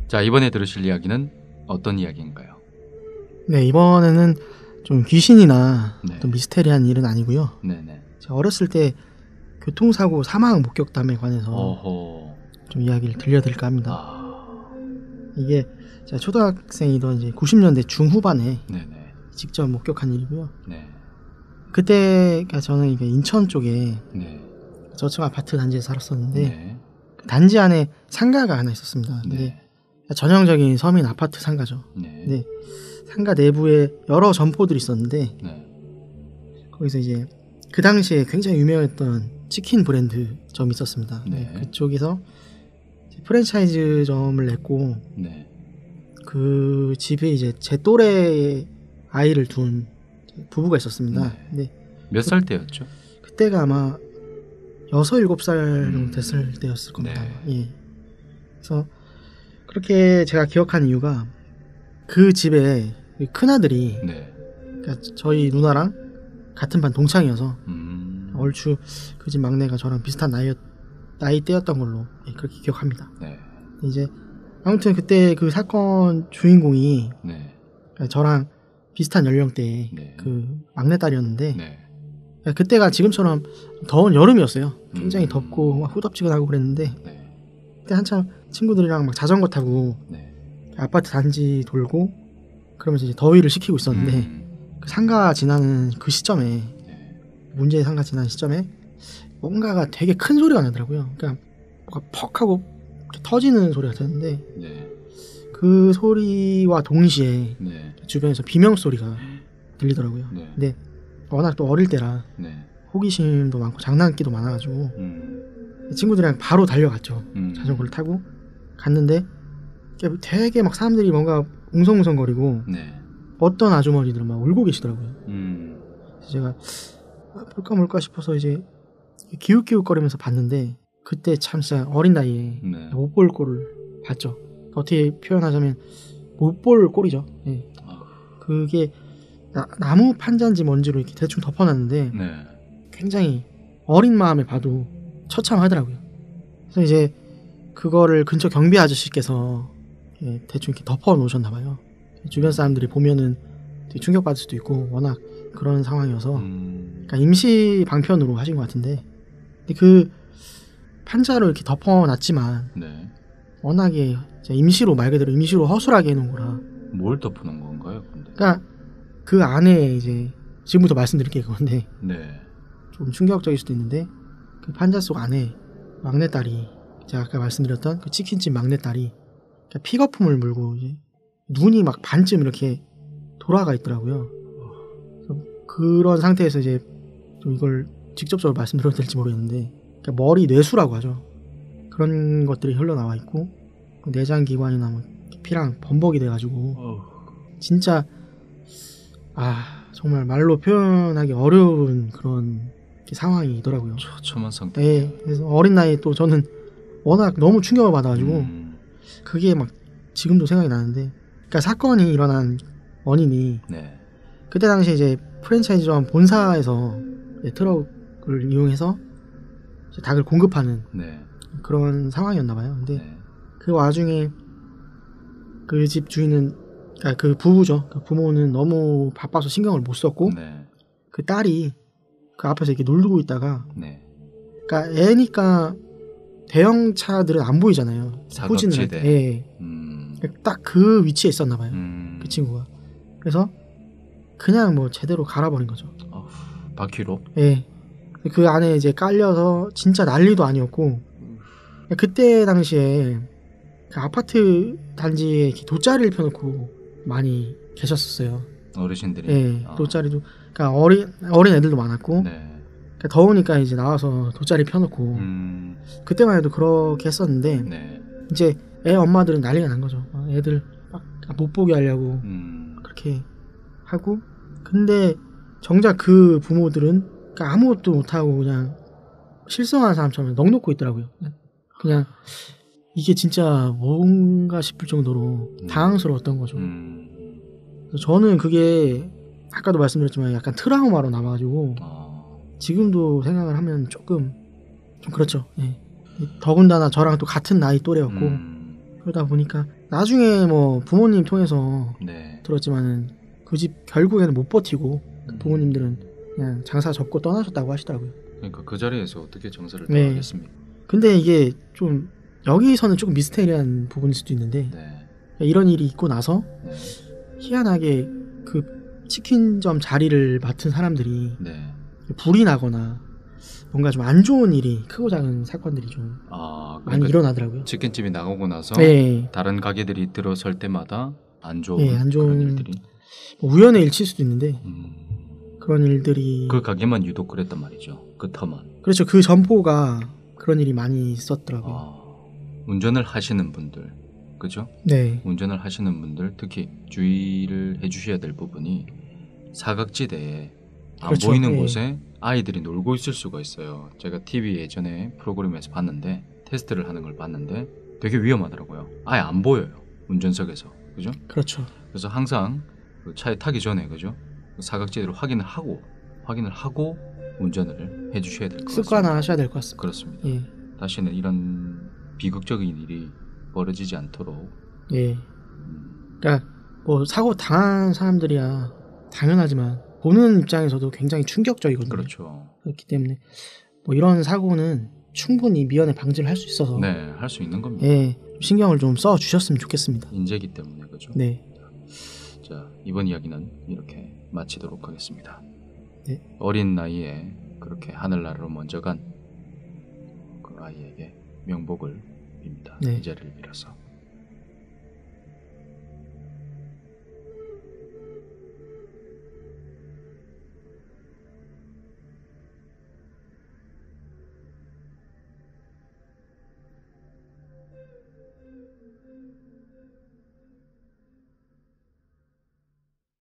자, 이번에 들으실 이야기는 어떤 이야기인가요? 네, 이번에는 좀 귀신이나 네. 어떤 미스테리한 일은 아니고요. 네네. 제가 어렸을 때 교통사고 사망 목격담에 관해서 어허. 좀 이야기를 들려드릴까 합니다. 아. 이게 제가 초등학생이던 이제 90년대 중후반에 네네. 직접 목격한 일이고요. 네. 그때가 저는 이게 인천 쪽에 네. 저층 아파트 단지에 살았었는데 네. 그 단지 안에 상가가 하나 있었습니다. 근데 네. 전형적인 서민 아파트 상가죠. 네. 네. 상가 내부에 여러 점포들이 있었는데 네. 거기서 이제 그 당시에 굉장히 유명했던 치킨 브랜드점이 있었습니다. 네. 그쪽에서 프랜차이즈점을 냈고 네. 그 집에 이제 제 또래의 아이를 둔 부부가 있었습니다. 네. 근데 몇 살 때였죠? 그때가 아마 6, 7살 정도 됐을 때였을 겁니다. 네. 예. 그래서 그렇게 제가 기억하는 이유가 그 집에 큰아들이 네. 그러니까 저희 누나랑 같은 반 동창이어서 얼추 그 집 막내가 저랑 비슷한 나이대였던 걸로 그렇게 기억합니다. 네. 이제 아무튼 그때 그 사건 주인공이 네. 저랑 비슷한 연령대의 네. 그 막내딸이었는데 네. 그때가 지금처럼 더운 여름이었어요. 굉장히 덥고 막 후덥지근하고 그랬는데 네. 그때 한참 친구들이랑 막 자전거 타고 네. 아파트 단지 돌고 그러면서 이제 더위를 식히고 있었는데 그 상가 지나는 그 시점에 네. 문제의 상가 지나는 시점에 뭔가가 되게 큰 소리가 나더라고요. 그러니까 뭐가 퍽 하고 터지는 소리가 들었는데 네. 그 소리와 동시에 네. 주변에서 비명 소리가 들리더라고요. 네. 근데 워낙 또 어릴 때라 네. 호기심도 많고 장난기도 많아가지고 친구들이랑 바로 달려갔죠. 자전거를 타고 갔는데 되게 막 사람들이 뭔가 웅성웅성거리고 네. 어떤 아주머니들은 막 울고 계시더라고요. 그래서 제가 볼까 말까 싶어서 이제 기웃기웃거리면서 봤는데 그때 참 진짜 어린 나이에 네. 못 볼 꼴을 봤죠. 어떻게 표현하자면 못 볼 꼴이죠. 네. 그게 나무 판자인지 뭔지로 이렇게 대충 덮어놨는데 네. 굉장히 어린 마음에 봐도 처참하더라고요. 그래서 이제 그거를 근처 경비 아저씨께서 대충 이렇게 덮어 놓으셨나봐요. 주변 사람들이 보면은 되게 충격받을 수도 있고 워낙 그런 상황이어서 그러니까 임시 방편으로 하신 것 같은데 근데 그 판자로 이렇게 덮어놨지만 네. 워낙에 임시로 말 그대로 임시로 허술하게 해놓은 거라 뭘 덮어놓은 건가요? 근데? 그러니까 그 안에 이제 지금부터 말씀드릴게요. 그건데 네. 좀 충격적일 수도 있는데 그 판자 속 안에 막내딸이 제가 아까 말씀드렸던 그 치킨집 막내딸이 픽어품을 물고 이제 눈이 막 반쯤 이렇게 돌아가 있더라고요. 그런 상태에서 이제 좀 이걸 직접적으로 말씀드려도 될지 모르겠는데 그러니까 머리 뇌수라고 하죠. 그런 것들이 흘러나와 있고 내장기관이나 뭐 피랑 범벅이 돼가지고 진짜 정말 말로 표현하기 어려운 그런 상황이더라고요. 처참한 상태. 네, 그래서 어린 나이에 또 저는 워낙 너무 충격을 받아가지고 그게 막 지금도 생각이 나는데 그러니까 사건이 일어난 원인이 네. 그때 당시에 이제 프랜차이즈점 본사에서 트럭을 이용해서 닭을 공급하는 네. 그런 상황이었나봐요. 근데 네. 그 와중에 그 집 주인은 그 부부죠. 그 부모는 너무 바빠서 신경을 못 썼고 네. 그 딸이 그 앞에서 이렇게 놀고 있다가 네. 그러니까 애니까 대형 차들은 안 보이잖아요. 사각지대. 예. 딱 그 위치에 있었나봐요. 그 친구가. 그래서 그냥 뭐 제대로 갈아버린 거죠. 바퀴로? 예. 그 안에 이제 깔려서 진짜 난리도 아니었고 그때 당시에 그 아파트 단지에 이렇게 돗자리를 펴놓고 많이 계셨었어요. 어르신들이. 예. 돗자리도 그러니까 어린 애들도 많았고 네. 그러니까 더우니까 이제 나와서 돗자리 펴놓고 그때만 해도 그렇게 했었는데 네. 이제 애 엄마들은 난리가 난 거죠. 애들 막 못 보게 하려고 그렇게 하고 근데 정작 그 부모들은 그러니까 아무것도 못하고 그냥 실성하는 사람처럼 넋놓고 있더라고요. 그냥 이게 진짜 뭔가 싶을 정도로 당황스러웠던 거죠. 저는 그게 아까도 말씀드렸지만 약간 트라우마로 남아가지고 지금도 생각을 하면 좀 그렇죠. 예. 더군다나 저랑 또 같은 나이 또래였고 그러다 보니까 나중에 뭐 부모님 통해서 네. 들었지만은 그 집 결국에는 못 버티고 부모님들은 그냥 장사 접고 떠나셨다고 하시더라고요. 그러니까 그 자리에서 어떻게 정사를 더 네. 하겠습니까? 근데 이게 좀 여기서는 조금 미스테리한 부분일 수도 있는데 네. 이런 일이 있고 나서 네. 희한하게 그 치킨점 자리를 맡은 사람들이 네. 불이 나거나 뭔가 좀 안 좋은 일이 크고 작은 사건들이 좀 아, 많이 그러니까 일어나더라고요. 치킨집이 나가고 나서 네. 다른 가게들이 들어설 때마다 안 좋은, 예, 안 좋은 그런 일들이. 뭐 우연의 일치일 수도 있는데 음. 그런 일들이 그 가게만 유독 그랬단 말이죠. 그 터만. 그렇죠. 그 점포가 그런 일이 많이 있었더라고요. 운전을 하시는 분들, 그죠? 네. 운전을 하시는 분들 특히 주의를 해주셔야 될 부분이 사각지대에 안 그렇죠. 보이는 예. 곳에 아이들이 놀고 있을 수가 있어요. 제가 TV 예전에 프로그램에서 봤는데 테스트를 하는 걸 봤는데 되게 위험하더라고요. 아예 안 보여요. 운전석에서. 그죠? 그렇죠. 그래서 항상 그 차에 타기 전에 그죠? 그 사각지대를 확인을 하고 운전을 해주셔야 될 것 같습니다. 습관화하셔야 될 것 같습니다. 그렇습니다. 예. 다시는 이런 비극적인 일이 벌어지지 않도록. 예. 그러니까 뭐 사고 당한 사람들이야 당연하지만 보는 입장에서도 굉장히 충격적이거든요. 그렇죠. 그렇기 때문에 뭐 이런 사고는 충분히 미연에 방지를 할 수 있어서 네, 할 수 있는 겁니다. 예, 신경을 좀 써 주셨으면 좋겠습니다. 인재기 때문에 그죠. 네. 자, 이번 이야기는 이렇게 마치도록 하겠습니다. 네. 어린 나이에 그렇게 하늘나라로 먼저 간 그 아이에게 명복을 빕니다. 네. 이 자리를 빌어서.